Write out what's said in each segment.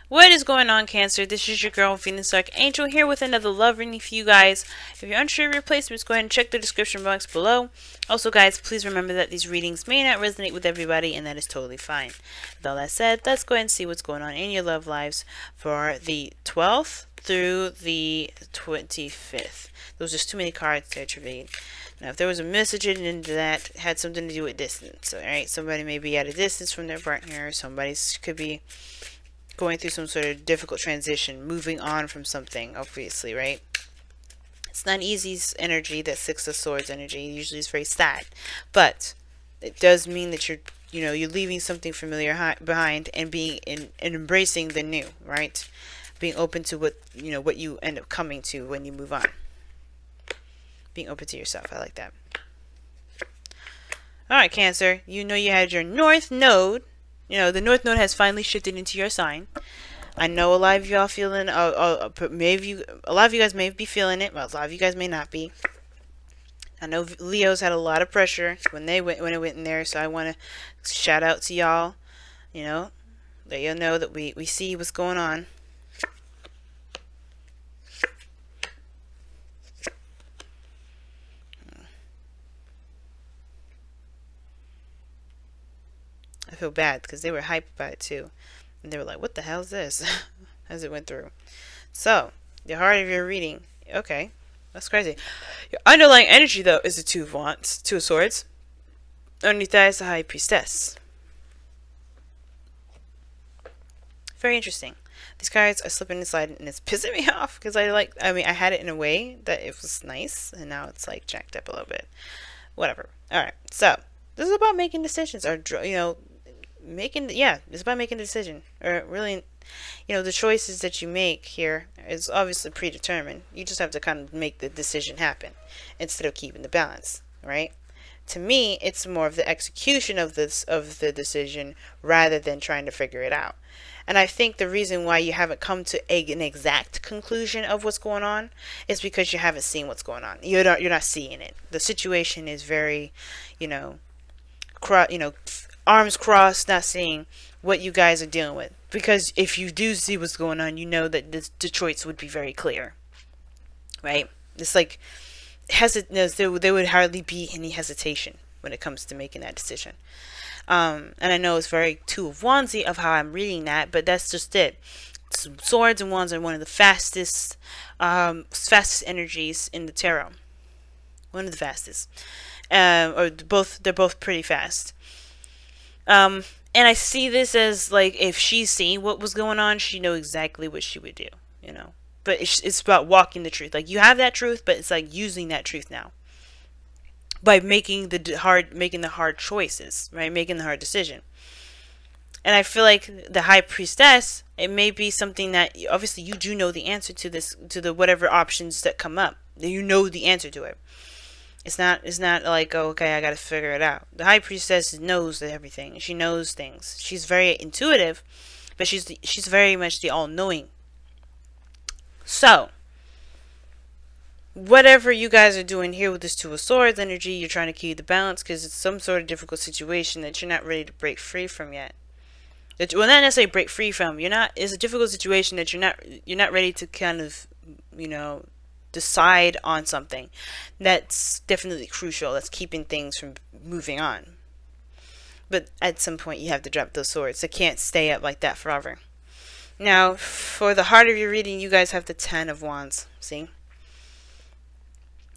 What is going on, Cancer? This is your girl, Venus Archangel, here with another love reading for you guys. If you're unsure of your placements, go ahead and check the description box below. Also, guys, please remember that these readings may not resonate with everybody, and that is totally fine. With all that said, let's go ahead and see what's going on in your love lives for the 12th through the 25th. Those are just too many cards there to read. Now, if there was a message into that, it had something to do with distance. Alright, somebody may be at a distance from their partner, somebody could be going through some sort of difficult transition, moving on from something, obviously, right? It's not easy energy, that Six of Swords energy. Usually it's very sad. But it does mean that you're leaving something familiar behind and and embracing the new, right? Being open to what you end up coming to when you move on. Being open to yourself. I like that. Alright, Cancer. You know you had your North Node. The North Node has finally shifted into your sign. I know a lot of y'all feeling, a lot of you guys may be feeling it, but a lot of you guys may not be. I know Leo's had a lot of pressure when it went in there, so I want to shout out to y'all. Let y'all know that we see what's going on. I feel bad because they were hyped about it too. And they were like, what the hell is this? As it went through. So, the heart of your reading. Okay. That's crazy. Your underlying energy, though, is the Two of Wands. Two of Swords. Underneath that is the High Priestess. Very interesting. These cards are slipping and sliding, and it's pissing me off because I had it in a way that it was nice, and now it's like jacked up a little bit. Whatever. Alright. So, this is about making decisions, or, it's about making a decision, or really, the choices that you make here is obviously predetermined. You just have to kind of make the decision happen instead of keeping the balance, right? To me, it's more of the execution of the decision rather than trying to figure it out. And I think the reason why you haven't come to an exact conclusion of what's going on is because you haven't seen what's going on. You're not seeing it. The situation is very, arms crossed, not seeing what you guys are dealing with. Because if you do see what's going on, you know that the choice would be very clear, right? It's like there would hardly be any hesitation when it comes to making that decision. And I know it's very Two of Wandsy of how I'm reading that, but that's just it. Swords and Wands are one of the fastest energies in the tarot. One of the fastest, they're both pretty fast. And I see this as like, if she's seeing what was going on, she knows exactly what she would do, But it's about walking the truth. Like, you have that truth, but it's like using that truth now by making the hard choices, right? Making the hard decision. And I feel like the High Priestess, it may be something that obviously you do know the answer to this, to the whatever options that come up. You know the answer to it. It's not like, oh, okay, I gotta figure it out. The High Priestess knows everything. She knows things. She's very intuitive, but she's very much the all-knowing. So, whatever you guys are doing here with this Two of Swords energy, you're trying to keep the balance because it's some sort of difficult situation that you're not ready to break free from yet. Well, not necessarily break free from. It's a difficult situation that you're not ready to kind of, decide on something. That's definitely crucial. That's keeping things from moving on. But at some point you have to drop those swords. They can't stay up like that forever. Now, for the heart of your reading, you guys have the Ten of Wands. See?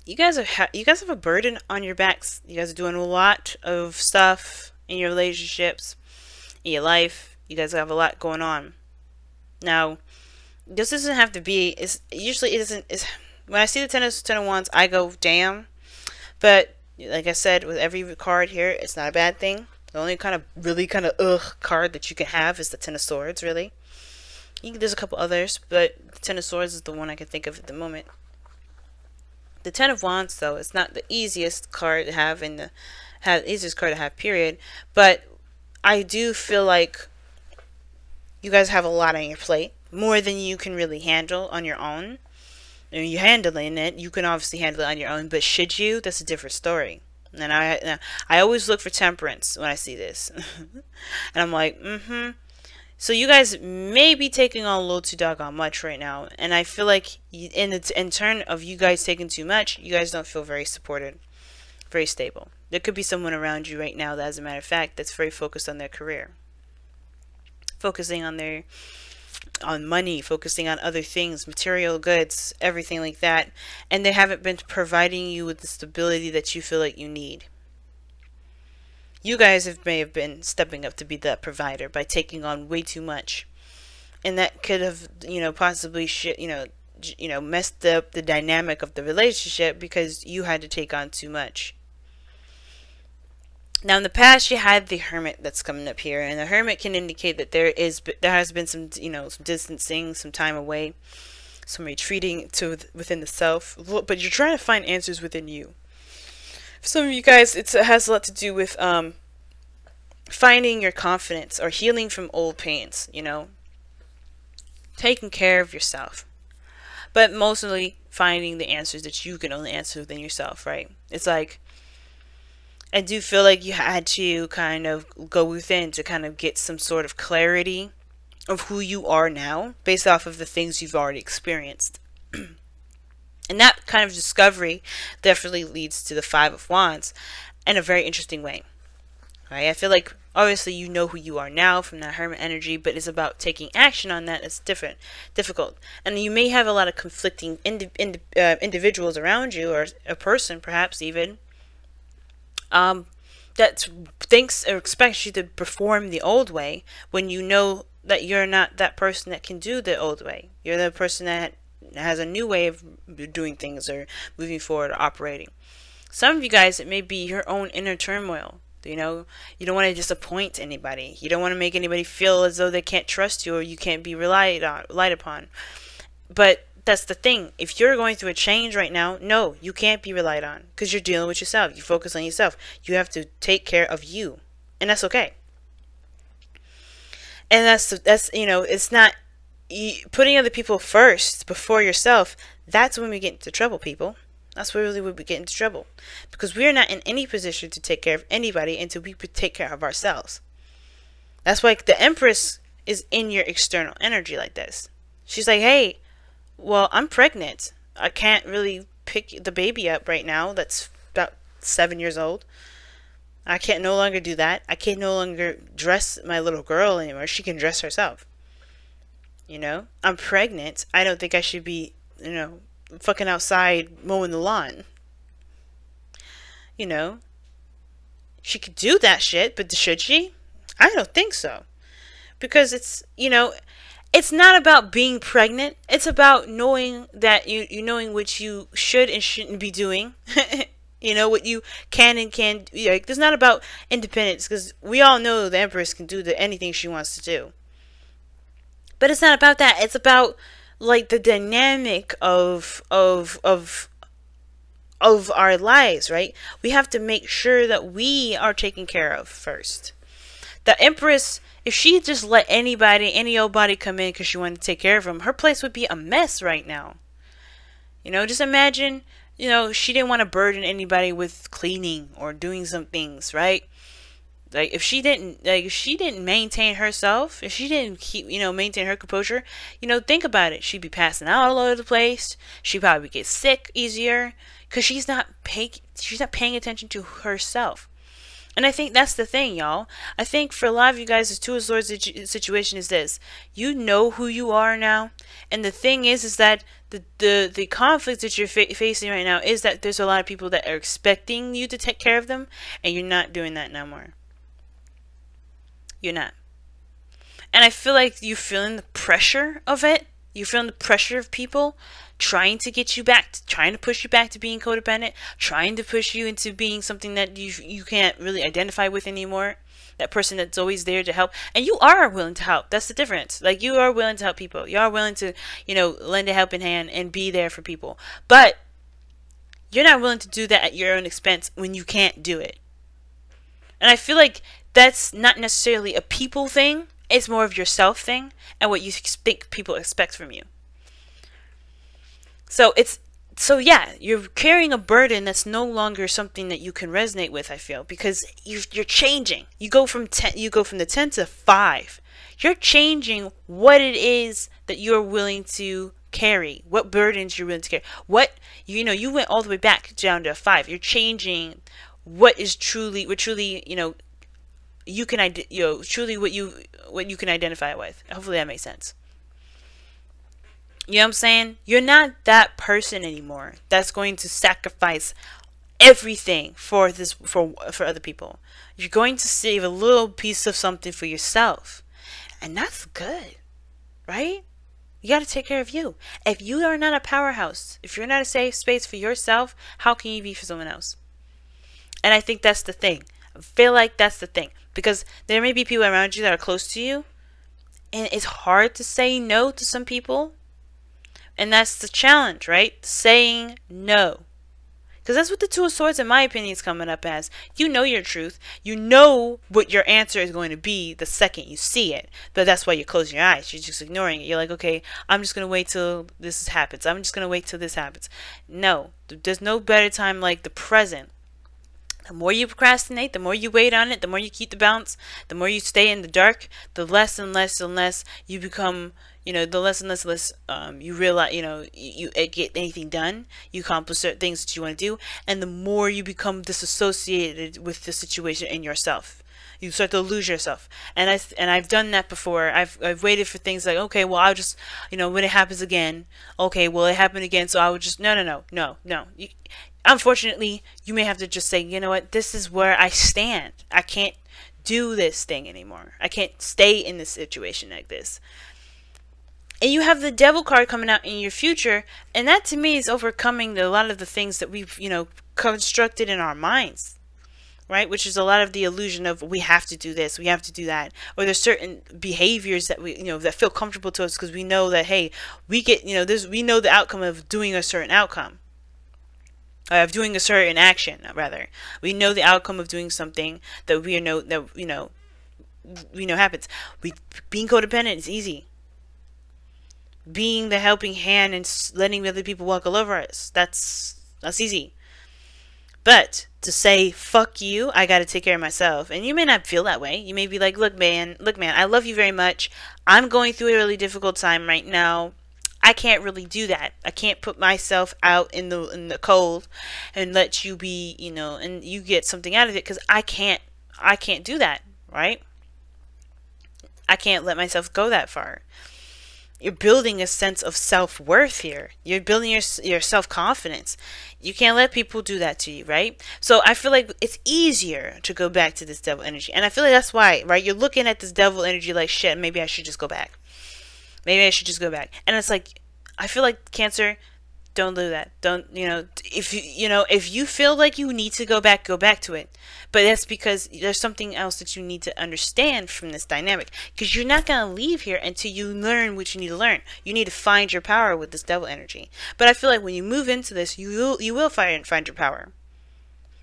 You guys have a burden on your backs. You guys are doing a lot of stuff in your relationships, in your life. You guys have a lot going on. Now, this doesn't have to be. When I see the Ten of Wands, I go, damn. But like I said, with every card here, it's not a bad thing. The only really kind of card that you can have is the Ten of Swords, really. There's a couple others, but the Ten of Swords is the one I can think of at the moment. The Ten of Wands, though, it's not the easiest card to have easiest card to have, period. But I do feel like you guys have a lot on your plate, more than you can really handle on your own. And you're handling it, you can obviously handle it on your own, but should you? That's a different story. And I always look for temperance when I see this. And I'm like, So you guys may be taking on a little too doggone much right now, and I feel like in turn of you guys taking too much, you guys don't feel very supported, very stable. There could be someone around you right now that, as a matter of fact, that's very focused on their career, focusing on money, focusing on other things, material goods, everything like that, and they haven't been providing you with the stability that you feel like you need. You guys may have been stepping up to be that provider by taking on way too much, and that could have, possibly messed up the dynamic of the relationship because you had to take on too much. Now, in the past, you had the Hermit that's coming up here, and the Hermit can indicate that there has been some, some distancing, some time away, some retreating to within the self, but you're trying to find answers within you. For some of you guys, it has a lot to do with finding your confidence or healing from old pains, taking care of yourself, but mostly finding the answers that you can only answer within yourself, right? It's like, I do feel like you had to kind of go within to kind of get some sort of clarity of who you are now based off of the things you've already experienced. And that kind of discovery definitely leads to the Five of Wands in a very interesting way. Right? I feel like obviously you know who you are now from that Hermit energy, but it's about taking action on that. It's difficult. And you may have a lot of conflicting individuals around you, or a person perhaps even, that thinks or expects you to perform the old way when you know that you're not that person that can do the old way. You're the person that has a new way of doing things or moving forward or operating. Some of you guys, it may be your own inner turmoil. You don't want to disappoint anybody. You don't want to make anybody feel as though they can't trust you or you can't be relied upon. But that's the thing. If you're going through a change right now, no, you can't be relied on because you're dealing with yourself. You focus on yourself. You have to take care of you, and that's okay. And that's it's not putting other people first before yourself. That's when we get into trouble, people. That's really when we get into trouble, because we're not in any position to take care of anybody until we take care of ourselves. That's why the Empress is in your external energy like this. She's like, hey, well, I'm pregnant. I can't really pick the baby up right now. That's about 7 years old. I can't no longer do that. I can no longer dress my little girl anymore. She can dress herself. I'm pregnant. I don't think I should be, fucking outside mowing the lawn. She could do that shit, but should she? I don't think so. Because it's, it's not about being pregnant. It's about knowing that you knowing what you should and shouldn't be doing. What you can and can't. It's not about independence, because we all know the Empress can do anything she wants to do. But it's not about that. It's about like the dynamic of our lives, right? We have to make sure that we are taken care of first. The Empress, if she just let any old body come in because she wanted to take care of them, her place would be a mess right now. Just imagine, she didn't want to burden anybody with cleaning or doing some things, right? Like if she didn't maintain herself, if she didn't keep, maintain her composure, think about it. She'd be passing out all over the place. She'd probably get sick easier because she's not paying attention to herself. And I think that's the thing, y'all. I think for a lot of you guys, the Two of Swords situation is this. You know who you are now. And the thing is that the conflict that you're facing right now is that there's a lot of people that are expecting you to take care of them. And you're not doing that no more. You're not. And I feel like you're feeling the pressure of it. You're feeling the pressure of people trying to get you back, trying to push you back to being codependent, trying to push you into being something that you can't really identify with anymore. That person that's always there to help. And you are willing to help. That's the difference. Like, you are willing to help people. You are willing to, lend a helping hand and be there for people. But you're not willing to do that at your own expense when you can't do it. And I feel like that's not necessarily a people thing. It's more of yourself thing and what you think people expect from you. So it's So yeah, you're carrying a burden that's no longer something that you can resonate with, I feel, because you're changing. You go from the 10 to 5. You're changing what it is that you're willing to carry, what burdens you're willing to carry. What, you went all the way back down to a 5. You're changing what truly, you can, truly what you can identify with. Hopefully that makes sense. You know what I'm saying? You're not that person anymore that's going to sacrifice everything for other people. You're going to save a little piece of something for yourself. And that's good, right? You got to take care of you. If you are not a powerhouse, if you're not a safe space for yourself, how can you be for someone else? And I think that's the thing. I feel like that's the thing. Because there may be people around you that are close to you, and it's hard to say no to some people. And that's the challenge, right? Saying no. Because that's what the Two of Swords, in my opinion, is coming up as. You know your truth. You know what your answer is going to be the second you see it. But that's why you're closing your eyes. You're just ignoring it. You're like, okay, I'm just going to wait till this happens. I'm just going to wait till this happens. No. There's no better time like the present. The more you procrastinate, the more you wait on it, the more you keep the balance, the more you stay in the dark, the less and less and less you become, the less and less you realize, you get anything done, you accomplish certain things that you want to do, and the more you become disassociated with the situation in yourself. You start to lose yourself. And I've done that before. I've waited for things like, okay, well, I'll just, when it happens again, okay, well, it happened again, so I would just, no. Unfortunately, you may have to just say, you know what, this is where I stand. I can't do this thing anymore. I can't stay in this situation like this. And you have the Devil card coming out in your future, and that to me is overcoming a lot of the things that we've, constructed in our minds, right? Which is a lot of the illusion of we have to do this, we have to do that, or there's certain behaviors that we, that feel comfortable to us because we know that, hey, we get, we know the outcome of doing a certain outcome. Of doing a certain action, rather. We know the outcome of doing something that we know happens. Being codependent is easy. Being the helping hand and letting other people walk all over us, that's easy. But to say fuck you, I gotta take care of myself, and you may not feel that way. You may be like, look man, I love you very much. I'm going through a really difficult time right now. I can't really do that. I can't put myself out in the cold and let you be, and you get something out of it, because I can't do that, right? I can't let myself go that far. You're building a sense of self-worth here. You're building your self-confidence. You can't let people do that to you, right? So I feel like it's easier to go back to this devil energy. And I feel like that's why, right? You're looking at this devil energy like, shit, maybe I should just go back. Maybe I should just go back. And it's like, I feel like, Cancer, don't do that. Don't, if you feel like you need to go back to it. But that's because there's something else that you need to understand from this dynamic. Because you're not going to leave here until you learn what you need to learn. You need to find your power with this devil energy. But I feel like when you move into this, you will find your power.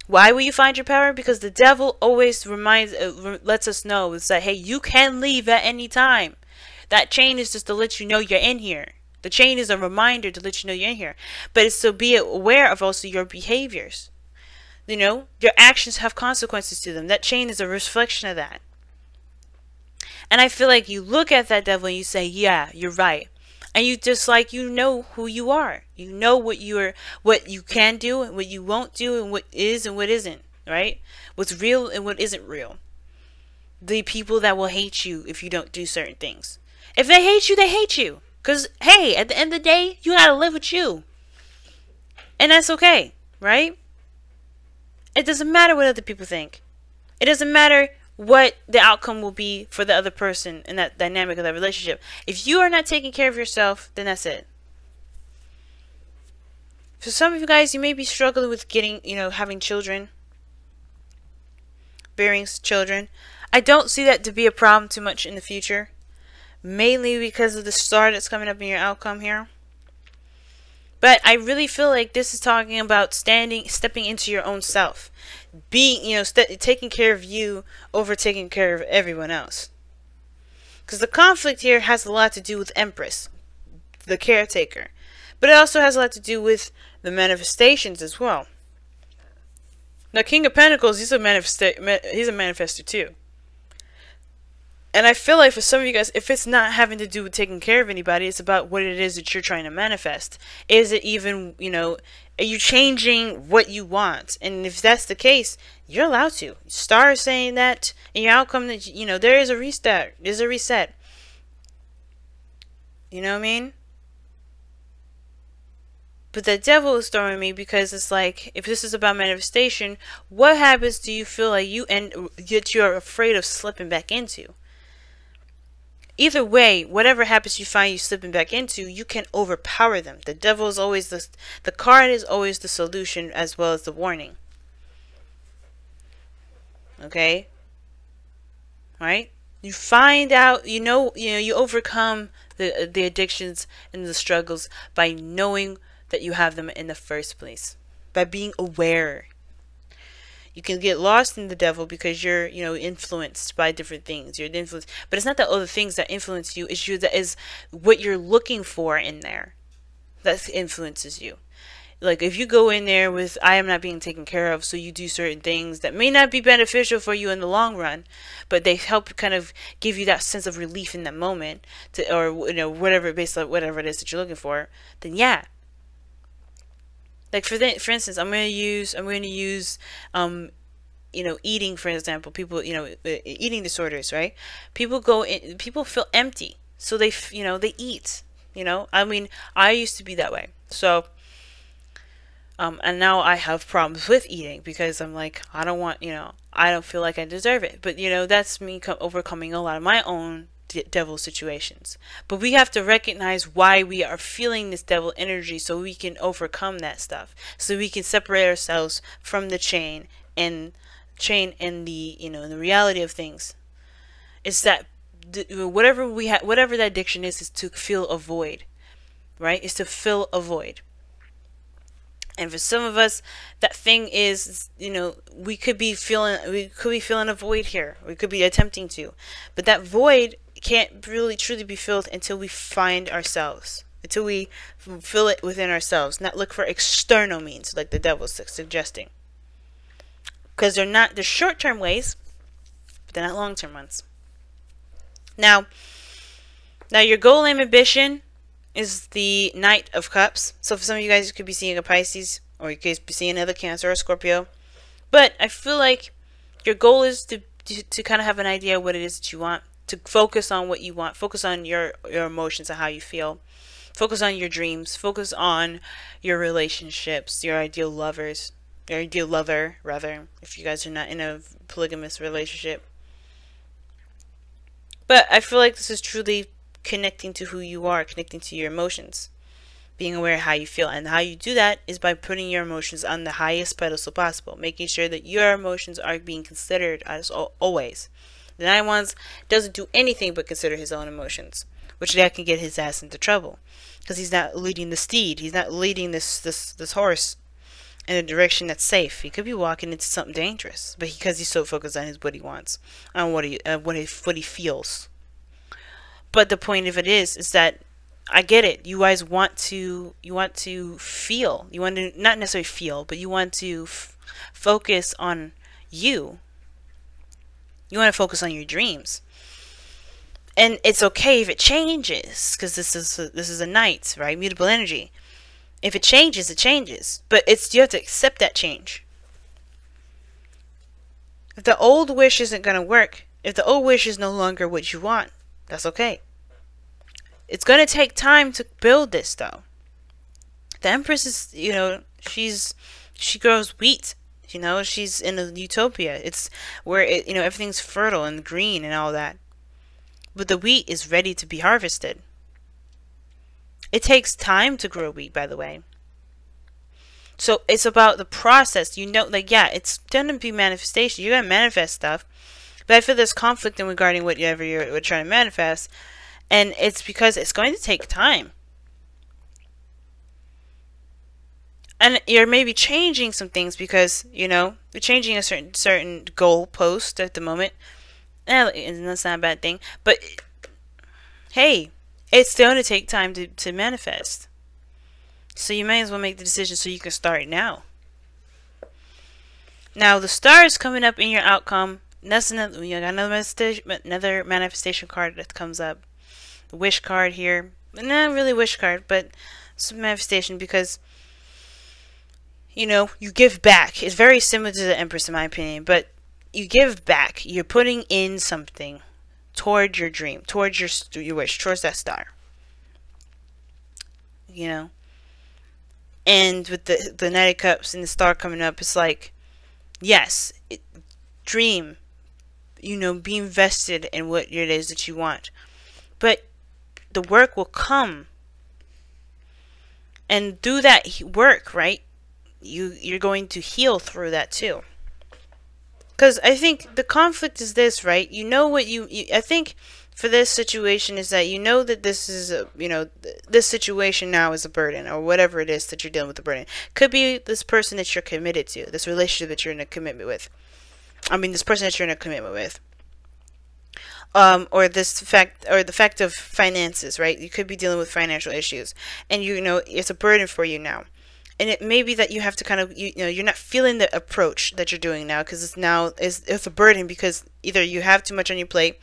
Why will you find your power? Because the devil always lets us know is that, hey, you can leave at any time. That chain is just to let you know you're in here. The chain is a reminder to let you know you're in here. But it's to be aware of also your behaviors. Your actions have consequences to them. That chain is a reflection of that. And I feel like you look at that devil and you say, yeah, you're right. And you just know who you are. You know what you can do and what you won't do and what is and what isn't, right? What's real and what isn't real. The people that will hate you if you don't do certain things. If they hate you, they hate you. Because, hey, at the end of the day, you gotta live with you. And that's okay, right? It doesn't matter what other people think. It doesn't matter what the outcome will be for the other person in that dynamic of that relationship. If you are not taking care of yourself, then that's it. For some of you guys, you may be struggling with getting, having children. Bearing children. I don't see that to be a problem too much in the future. Mainly because of the star that's coming up in your outcome here. But I really feel like this is talking about stepping into your own self. Being, taking care of you over taking care of everyone else. Because the conflict here has a lot to do with Empress, the caretaker. But it also has a lot to do with the manifestations as well. Now, King of Pentacles, he's a manifester too. And I feel like for some of you guys, if it's not having to do with taking care of anybody, it's about what it is that you're trying to manifest. Is it even, you know, are you changing what you want? And if that's the case, you're allowed to. Start saying that in your outcome that, you know, there is a restart. There's a reset. You know what I mean? But the devil is throwing me because it's like, if this is about manifestation, what habits do you feel like that you're afraid of slipping back into? Either way, whatever habits you find you slipping back into, you can overpower them. The devil is always the card is always the solution as well as the warning. Okay? Right? You find out, you overcome the addictions and the struggles by knowing that you have them in the first place, by being aware. You can get lost in the devil because you're, influenced by different things. You're influenced, but it's not the other things that influence you. It's you, that is what you're looking for in there that influences you. Like if you go in there with, I am not being taken care of, so you do certain things that may not be beneficial for you in the long run, but they help kind of give you that sense of relief in that moment, or whatever, based on whatever it is that you're looking for. Then yeah. Like for instance, I'm going to use eating, for example. People, eating disorders, right? People feel empty, so they eat. I mean, I used to be that way. So, and now I have problems with eating because I'm like, I don't want, I don't feel like I deserve it. But that's me overcoming a lot of my own devil situations. But we have to recognize why we are feeling this devil energy, so we can overcome that stuff, so we can separate ourselves from the chain and the in the reality of things. It's that whatever that addiction is to fill a void, right? It's to fill a void. And for some of us, that thing is, we could be feeling a void here. We could be attempting to, but that void can't really truly be filled until we find ourselves, until we fill it within ourselves, not look for external means like the devil's suggesting, because they're short-term ways, but they're not long-term ones. Now your goal and ambition is the Knight of Cups. So for some of you guys, you could be seeing a Pisces, or you could be seeing another Cancer or Scorpio. But I feel like your goal is to kind of have an idea of what it is that you want, to focus on what you want, focus on your emotions and how you feel, focus on your dreams, focus on your relationships, your ideal lover, rather, if you guys are not in a polygamous relationship. But I feel like this is truly connecting to who you are, connecting to your emotions, being aware of how you feel. And how you do that is by putting your emotions on the highest pedestal possible, making sure that your emotions are being considered as always. The Nine of Wands doesn't do anything but consider his own emotions, which that can get his ass into trouble, because he's not leading the steed. He's not leading this horse in a direction that's safe. He could be walking into something dangerous, but because he's so focused on what he wants, on what he feels. But the point of it is that I get it. You guys want to feel. You want to not necessarily feel, but you want to focus on you. You want to focus on your dreams, and it's okay if it changes, because this is a Knight, right? Mutable energy. If it changes, it changes, but you have to accept that change. If the old wish isn't going to work, if the old wish is no longer what you want, that's okay. It's going to take time to build this, though. The Empress is, she grows wheat. She's in a utopia. It's where everything's fertile and green and all that. But the wheat is ready to be harvested. It takes time to grow wheat, by the way. So it's about the process. It's going to be manifestation. You're going to manifest stuff. But I feel there's conflict in regarding whatever you're trying to manifest. And it's because it's going to take time. And you're maybe changing some things because, you're changing a certain goal post at the moment. And that's not a bad thing. But, hey, it's going to take time to manifest. So you may as well make the decision so you can start now. Now the stars coming up in your outcome. That's another. You got another manifestation card that comes up. The wish card here. Not really wish card, but some manifestation because, you know, you give back. It's very similar to the Empress in my opinion, but you give back. You're putting in something towards your dream, towards your wish, towards that star. You know. And with the Knight of Cups and the star coming up, it's like, yes, dream, you know, be invested in what it is that you want. But the work will come. And through that work, right, you're going to heal through that too. Because I think the conflict is this, right? You know what I think for this situation is that you know that this is this situation now is a burden, or whatever it is that you're dealing with, a burden. Could be this person that you're committed to, this relationship that you're in a commitment with. I mean, this person that you're in a commitment with. Or the fact of finances, right? You could be dealing with financial issues, and you know it's a burden for you now. And it may be that you have to kind of, you know, you're not feeling the approach that you're doing now because it's a burden because either you have too much on your plate,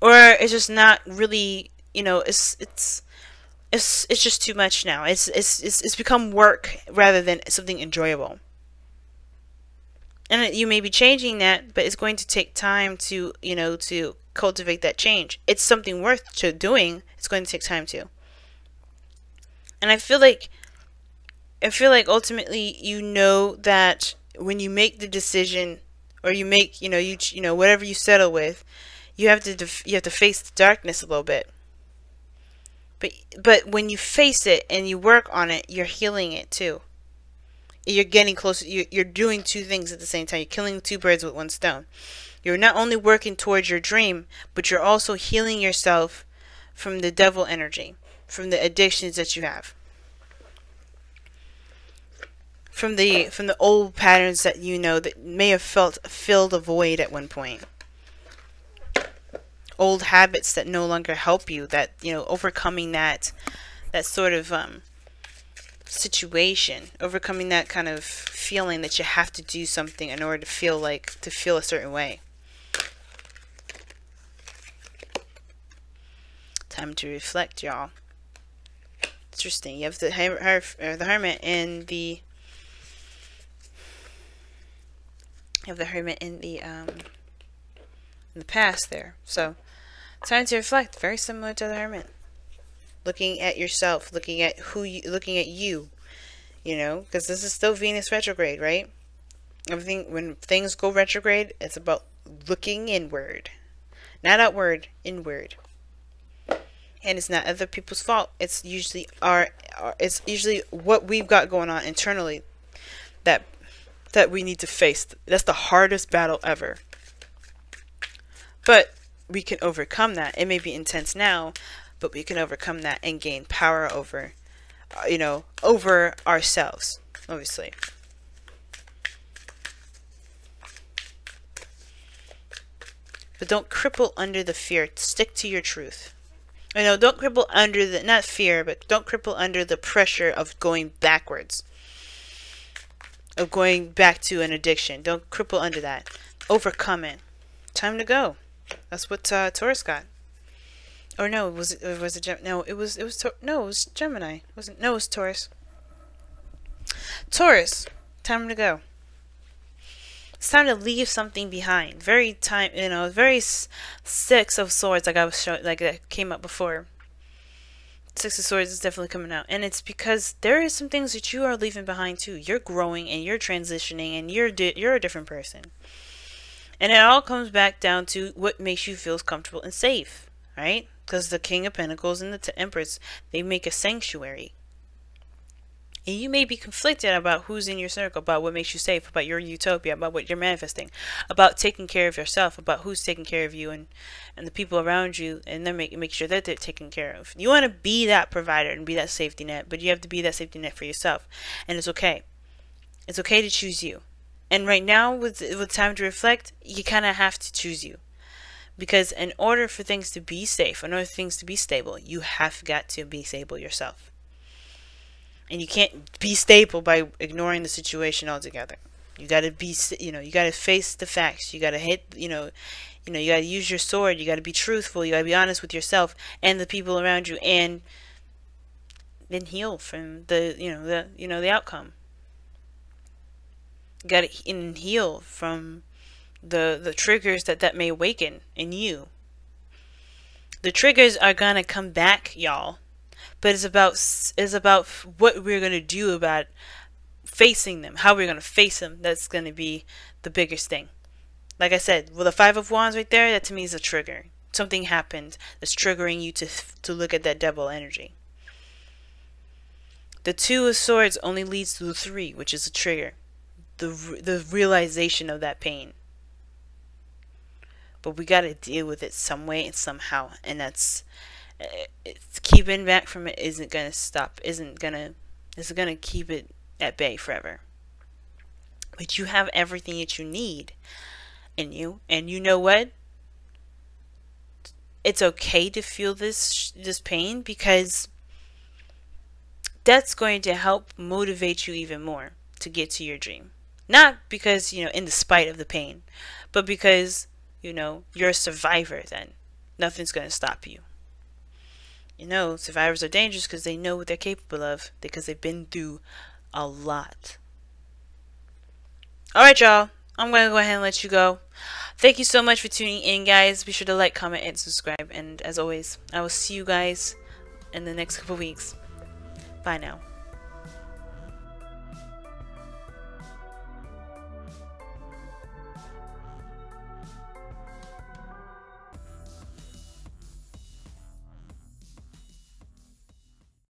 or it's just not really, you know, it's just too much now. It's become work rather than something enjoyable. And you may be changing that, but it's going to take time to, you know, to cultivate that change. It's something worth doing. It's going to take time to. And I feel like ultimately, you know, that when you make the decision, or you make, you know, whatever you settle with, you have to face the darkness a little bit. But when you face it and you work on it, you're healing it too. You're getting closer. You're doing two things at the same time. You're killing two birds with one stone. You're not only working towards your dream, but you're also healing yourself from the devil energy, from the addictions that you have. From the old patterns that you know that may have filled a void at one point. Old habits that no longer help you, that, you know, overcoming that sort of situation, overcoming that kind of feeling that you have to do something in order to feel a certain way. Time to reflect, y'all. Interesting. You have the Hermit and the in the past there. So time to reflect. Very similar to the Hermit. Looking at yourself, looking at you, you know, because this is still Venus retrograde, right? Everything, when things go retrograde, it's about looking inward, not outward, inward. And it's not other people's fault. It's usually it's usually what we've got going on internally that we need to face. That's the hardest battle ever. But we can overcome that. It may be intense now, but we can overcome that and gain power over, you know, over ourselves, obviously. But don't cripple under the fear. Stick to your truth. You know, don't cripple under the, not fear, but don't cripple under the pressure of going backwards. Of going back to an addiction. Don't cripple under that. Overcome it. Time to go. That's what Taurus got. Or no, it was Gemini. It was Taurus. Taurus, time to go. It's time to leave something behind. Very Six of Swords, like I was showing, like that came up before. Six of Swords is definitely coming out, and it's because there is some things that you are leaving behind too. You're growing and you're transitioning, and you're a different person. And it all comes back down to what makes you feel comfortable and safe, right? Because the King of Pentacles and the Empress, they make a sanctuary. And you may be conflicted about who's in your circle, about what makes you safe, about your utopia, about what you're manifesting, about taking care of yourself, about who's taking care of you and the people around you, and then make sure that they're taken care of. You want to be that provider and be that safety net, but you have to be that safety net for yourself. And it's okay. It's okay to choose you. And right now, with time to reflect, you kind of have to choose you. Because in order for things to be safe, in order for things to be stable, you have got to be stable yourself. And you can't be stable by ignoring the situation altogether. You gotta be, you know, you gotta face the facts. You gotta hit, you gotta use your sword. You gotta be truthful. You gotta be honest with yourself and the people around you, and then heal from the outcome. You gotta heal from the triggers that may awaken in you. The triggers are gonna come back, y'all, but it's about what we're gonna do about facing them, how we're gonna face them. That's gonna be the biggest thing. Like I said, well, the Five of Wands right there, that to me is a trigger. Something happened that's triggering you to look at that devil energy. The Two of Swords only leads to the Three, which is a trigger. The realization of that pain. But we got to deal with it some way and somehow, and it's keeping back from it isn't gonna stop. It's gonna keep it at bay forever. But you have everything that you need in you, and you know what? It's okay to feel this pain, because that's going to help motivate you even more to get to your dream. Not because, in the spite of the pain, but because, you're a survivor then. Nothing's going to stop you. Survivors are dangerous because they know what they're capable of, because they've been through a lot. Alright, y'all. I'm going to go ahead and let you go. Thank you so much for tuning in, guys. Be sure to like, comment, and subscribe. And as always, I will see you guys in the next couple weeks. Bye now.